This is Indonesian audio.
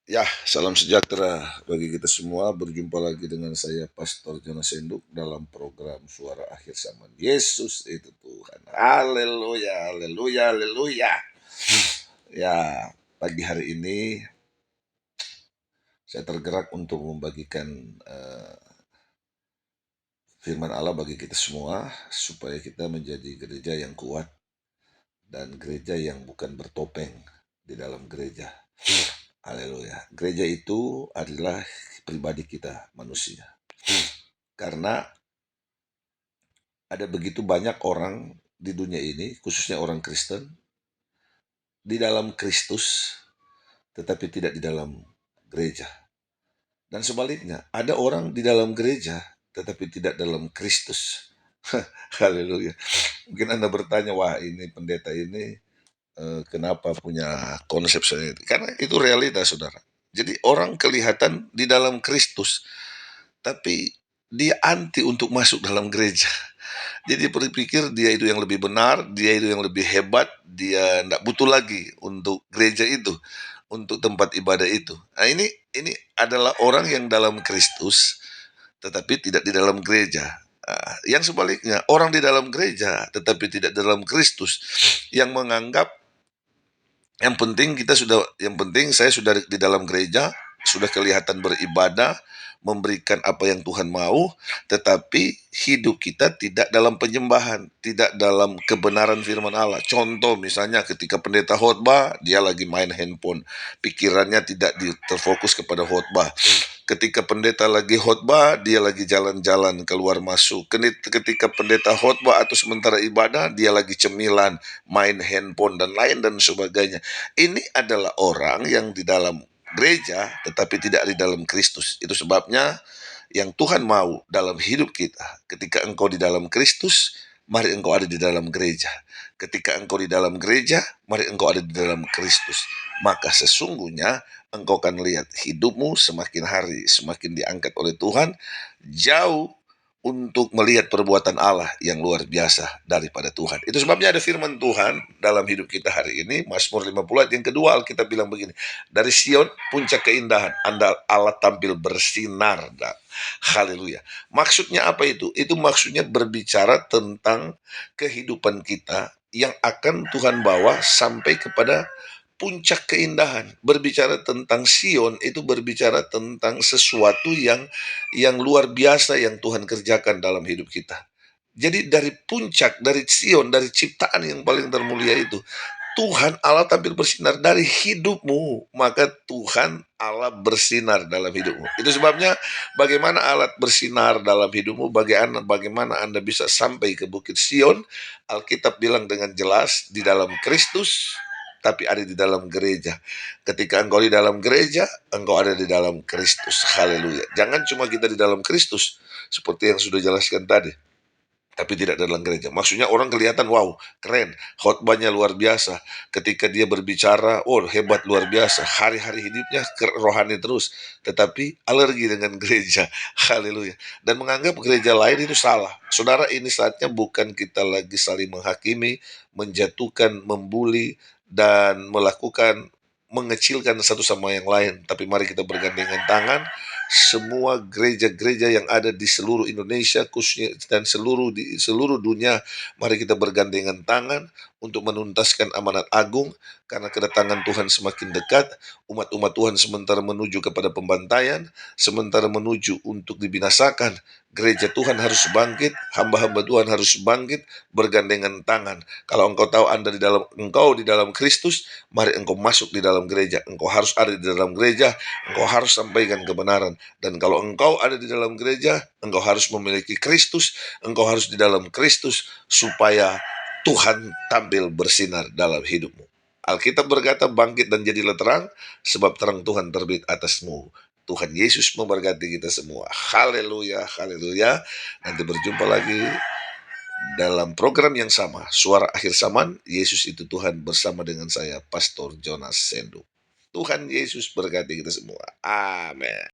Ya, salam sejahtera bagi kita semua. Berjumpa lagi dengan saya, Pastor Jonas Senduk, dalam program Suara Akhir Zaman. Yesus itu Tuhan. Haleluya, haleluya, haleluya. Ya, pagi hari ini saya tergerak untuk membagikan firman Allah bagi kita semua, supaya kita menjadi gereja yang kuat dan gereja yang bukan bertopeng di dalam gereja. Haleluya. Gereja itu adalah pribadi kita, manusia. Karena ada begitu banyak orang di dunia ini, khususnya orang Kristen, di dalam Kristus, tetapi tidak di dalam gereja. Dan sebaliknya, ada orang di dalam gereja, tetapi tidak dalam Kristus. Haleluya. Mungkin Anda bertanya, wah ini pendeta ini kenapa punya konsep seperti itu? Karena itu realitas, saudara. Jadi orang kelihatan di dalam Kristus, tapi dia anti untuk masuk dalam gereja. Jadi berpikir dia itu yang lebih benar, dia itu yang lebih hebat, dia tidak butuh lagi untuk gereja itu, untuk tempat ibadah itu. Nah ini adalah orang yang dalam Kristus, tetapi tidak di dalam gereja. Yang sebaliknya, orang di dalam gereja, tetapi tidak dalam Kristus, yang menganggap yang penting saya sudah di dalam gereja, sudah kelihatan beribadah, memberikan apa yang Tuhan mau, tetapi hidup kita tidak dalam penyembahan, tidak dalam kebenaran firman Allah. Contoh misalnya ketika pendeta khotbah, dia lagi main handphone, pikirannya tidak terfokus kepada khotbah. Ketika pendeta lagi khotbah, dia lagi jalan-jalan keluar masuk. Ketika pendeta khotbah atau sementara ibadah, dia lagi cemilan, main handphone dan lain dan sebagainya. Ini adalah orang yang di dalam gereja tetapi tidak di dalam Kristus. Itu sebabnya yang Tuhan mau dalam hidup kita, ketika engkau di dalam Kristus, mari engkau ada di dalam gereja. Ketika engkau di dalam gereja, mari engkau ada di dalam Kristus. Maka sesungguhnya engkau akan lihat hidupmu semakin hari semakin diangkat oleh Tuhan, jauh untuk melihat perbuatan Allah yang luar biasa daripada Tuhan. Itu sebabnya ada firman Tuhan dalam hidup kita hari ini, Mazmur 50 ayat yang kedua, Alkitab bilang begini, dari Sion puncak keindahan, Allah tampil bersinar. Haleluya. Maksudnya apa itu? Itu maksudnya berbicara tentang kehidupan kita yang akan Tuhan bawa sampai kepada puncak keindahan. Berbicara tentang Sion itu berbicara tentang sesuatu yang luar biasa yang Tuhan kerjakan dalam hidup kita. Jadi dari puncak, dari Sion, dari ciptaan yang paling termulia itu, Tuhan Allah tampil bersinar dari hidupmu, maka Tuhan Allah bersinar dalam hidupmu. Itu sebabnya bagaimana alat bersinar dalam hidupmu, bagaimana Anda bisa sampai ke Bukit Sion. Alkitab bilang dengan jelas, di dalam Kristus, tapi ada di dalam gereja. Ketika engkau di dalam gereja, engkau ada di dalam Kristus. Haleluya. Jangan cuma kita di dalam Kristus, seperti yang sudah jelaskan tadi, tapi tidak dalam gereja. Maksudnya orang kelihatan, wow, keren, khotbahnya luar biasa. Ketika dia berbicara, oh hebat, luar biasa. Hari-hari hidupnya rohani terus, tetapi alergi dengan gereja. Haleluya. Dan menganggap gereja lain itu salah. Saudara, ini saatnya bukan kita lagi saling menghakimi, menjatuhkan, membuli, dan mengecilkan satu sama yang lain. Tapi mari kita bergandengan tangan, semua gereja-gereja yang ada di seluruh Indonesia khususnya dan seluruh dunia, mari kita bergandengan tangan untuk menuntaskan amanat agung, karena kedatangan Tuhan semakin dekat. Umat-umat Tuhan sementara menuju kepada pembantaian, sementara menuju untuk dibinasakan. Gereja Tuhan harus bangkit, hamba-hamba Tuhan harus bangkit, bergandengan tangan. Kalau engkau tahu engkau di dalam Kristus, mari engkau masuk di dalam gereja. Engkau harus ada di dalam gereja, engkau harus sampaikan kebenaran. Dan kalau engkau ada di dalam gereja, engkau harus memiliki Kristus, engkau harus di dalam Kristus, supaya Tuhan tampil bersinar dalam hidupmu. Alkitab berkata, bangkit dan jadilah terang, sebab terang Tuhan terbit atasmu. Tuhan Yesus memberkati kita semua. Haleluya, haleluya. Nanti berjumpa lagi dalam program yang sama, Suara Akhir Zaman. Yesus itu Tuhan, bersama dengan saya, Pastor Jonas Sendu. Tuhan Yesus berkati kita semua. Amin.